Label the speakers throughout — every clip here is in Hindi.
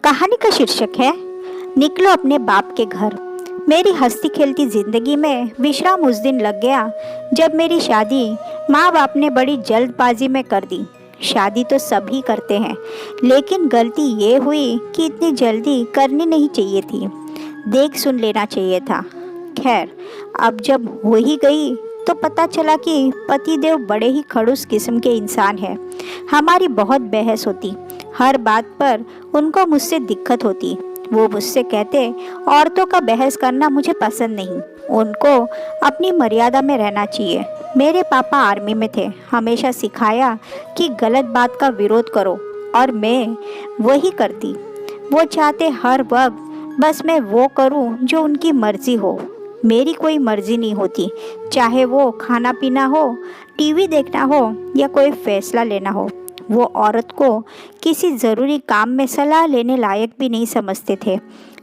Speaker 1: कहानी का शीर्षक है निकलो अपने बाप के घर। मेरी हंसती खेलती जिंदगी में विश्राम उस दिन लग गया जब मेरी शादी माँ बाप ने बड़ी जल्दबाजी में कर दी। शादी तो सभी करते हैं, लेकिन गलती ये हुई कि इतनी जल्दी करनी नहीं चाहिए थी, देख सुन लेना चाहिए था। खैर, अब जब हो ही गई तो पता चला कि पतिदेव बड़े ही खड़ूस किस्म के इंसान हैं। हमारी बहुत बहस होती, हर बात पर उनको मुझसे दिक्कत होती। वो मुझसे कहते औरतों का बहस करना मुझे पसंद नहीं, उनको अपनी मर्यादा में रहना चाहिए। मेरे पापा आर्मी में थे, हमेशा सिखाया कि गलत बात का विरोध करो, और मैं वही करती। वो चाहते हर वक्त बस मैं वो करूं जो उनकी मर्जी हो। मेरी कोई मर्जी नहीं होती, चाहे वो खाना पीना हो, टीवी देखना हो या कोई फैसला लेना हो। वो औरत को किसी ज़रूरी काम में सलाह लेने लायक भी नहीं समझते थे।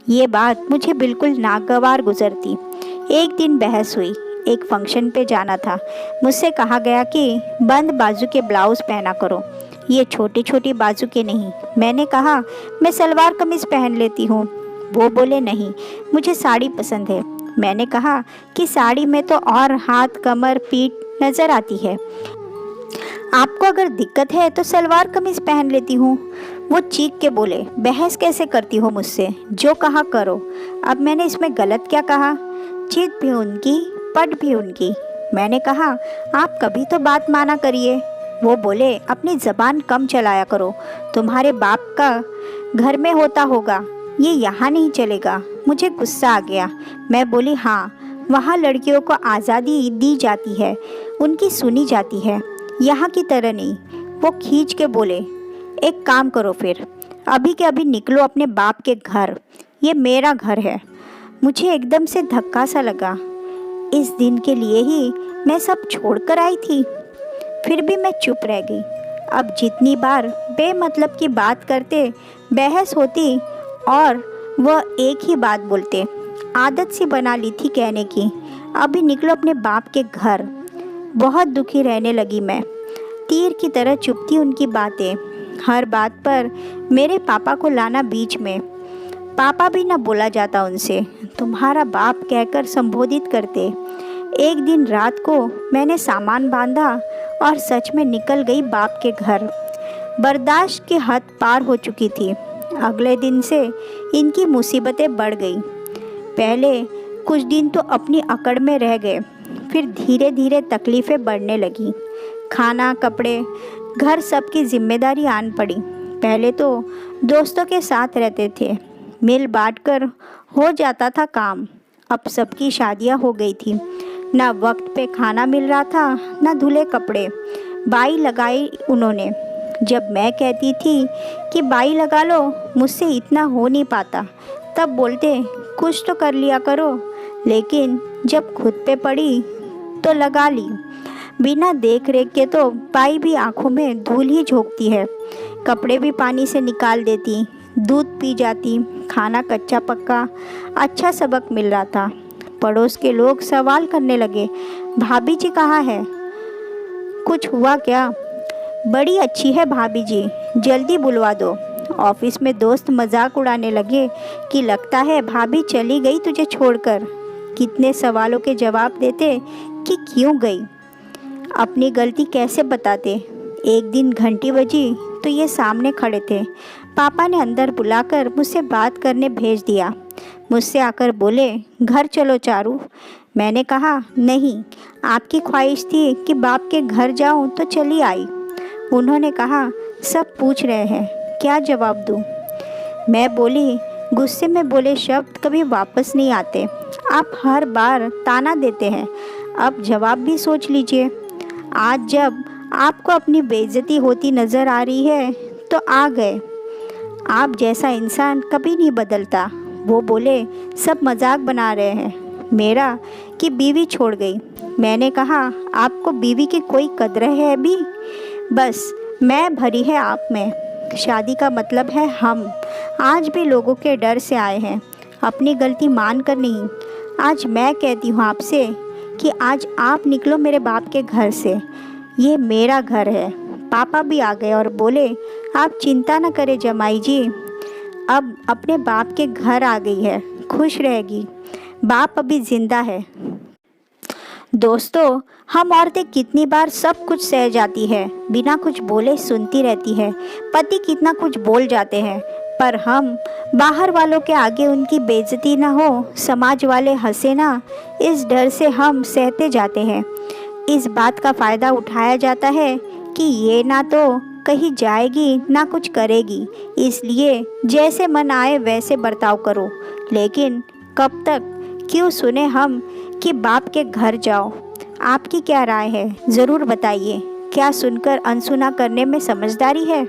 Speaker 1: ये बात मुझे बिल्कुल नागवार गुजरती। एक दिन बहस हुई, एक फंक्शन पे जाना था। मुझसे कहा गया कि बंद बाजू के ब्लाउज पहना करो, ये छोटी छोटी बाजू के नहीं। मैंने कहा मैं सलवार कमीज पहन लेती हूँ। वो बोले नहीं, मुझे साड़ी पसंद है। मैंने कहा कि साड़ी में तो और हाथ, कमर, पीठ नज़र आती है, आपको अगर दिक्कत है तो सलवार कमीज पहन लेती हूँ। वो चीख के बोले, बहस कैसे करती हो मुझसे, जो कहा करो। अब मैंने इसमें गलत क्या कहा? जिद भी उनकी, पट भी उनकी। मैंने कहा आप कभी तो बात माना करिए। वो बोले अपनी ज़बान कम चलाया करो, तुम्हारे बाप का घर में होता होगा, ये यहाँ नहीं चलेगा। मुझे गुस्सा आ गया। मैं बोली हाँ, वहाँ लड़कियों को आज़ादी दी जाती है, उनकी सुनी जाती है, यहाँ की तरह नहीं। वो खींच के बोले, एक काम करो फिर, अभी के अभी निकलो अपने बाप के घर, ये मेरा घर है। मुझे एकदम से धक्का सा लगा। इस दिन के लिए ही मैं सब छोड़कर आई थी। फिर भी मैं चुप रह गई। अब जितनी बार बेमतलब की बात करते, बहस होती और वह एक ही बात बोलते, आदत सी बना ली थी कहने की, अभी निकलो अपने बाप के घर। बहुत दुखी रहने लगी मैं। तीर की तरह चुभती उनकी बातें, हर बात पर मेरे पापा को लाना बीच में। पापा भी ना बोला जाता उनसे, तुम्हारा बाप कहकर संबोधित करते। एक दिन रात को मैंने सामान बांधा और सच में निकल गई बाप के घर। बर्दाश्त की हद पार हो चुकी थी। अगले दिन से इनकी मुसीबतें बढ़ गई। पहले कुछ दिन तो अपनी अकड़ में रह गए, फिर धीरे धीरे तकलीफ़ें बढ़ने लगी। खाना, कपड़े, घर सबकी जिम्मेदारी आन पड़ी। पहले तो दोस्तों के साथ रहते थे, मिल बांट कर हो जाता था काम। अब सबकी शादियां हो गई थी, ना वक्त पे खाना मिल रहा था, ना धुले कपड़े। बाई लगाई उन्होंने। जब मैं कहती थी कि बाई लगा लो, मुझसे इतना हो नहीं पाता, तब बोलते कुछ तो कर लिया करो। लेकिन जब खुद पे पड़ी तो लगा ली। बिना देख रेख के तो बाई भी आंखों में धूल ही झोंकती है। कपड़े भी पानी से निकाल देती, दूध पी जाती, खाना कच्चा पक्का। अच्छा सबक मिल रहा था। पड़ोस के लोग सवाल करने लगे, भाभी जी कहाँ है, कुछ हुआ क्या? बड़ी अच्छी है भाभी जी, जल्दी बुलवा दो। ऑफिस में दोस्त मजाक उड़ाने लगे कि लगता है भाभी चली गई तुझे छोड़कर। कितने सवालों के जवाब देते कि क्यों गई, अपनी गलती कैसे बताते। एक दिन घंटी बजी तो ये सामने खड़े थे। पापा ने अंदर बुलाकर मुझसे बात करने भेज दिया। मुझसे आकर बोले, घर चलो चारू। मैंने कहा नहीं, आपकी ख्वाहिश थी कि बाप के घर जाऊं तो चली आई। उन्होंने कहा सब पूछ रहे हैं, क्या जवाब दूं? मैं बोली, गुस्से में बोले शब्द कभी वापस नहीं आते। आप हर बार ताना देते हैं, अब जवाब भी सोच लीजिए। आज जब आपको अपनी बेइज्जती होती नज़र आ रही है तो आ गए। आप जैसा इंसान कभी नहीं बदलता। वो बोले सब मजाक बना रहे हैं मेरा कि बीवी छोड़ गई। मैंने कहा आपको बीवी की कोई कदर है भी? बस मैं भरी है आप में। शादी का मतलब है हम। आज भी लोगों के डर से आए हैं, अपनी गलती मान कर नहीं। आज मैं कहती हूँ आपसे कि आज आप निकलो मेरे बाप के घर से, ये मेरा घर है। पापा भी आ गए और बोले, आप चिंता न करें जमाई जी, अब अपने बाप के घर आ गई है, खुश रहेगी। बाप अभी जिंदा है। दोस्तों, हम औरतें कितनी बार सब कुछ सह जाती है, बिना कुछ बोले सुनती रहती है। पति कितना कुछ बोल जाते हैं, पर हम बाहर वालों के आगे उनकी बेइज्जती ना हो, समाज वाले हंसे ना, इस डर से हम सहते जाते हैं। इस बात का फ़ायदा उठाया जाता है कि ये ना तो कहीं जाएगी ना कुछ करेगी, इसलिए जैसे मन आए वैसे बर्ताव करो। लेकिन कब तक? क्यों सुने हम कि बाप के घर जाओ। आपकी क्या राय है, ज़रूर बताइए। क्या सुनकर अनसुना करने में समझदारी है?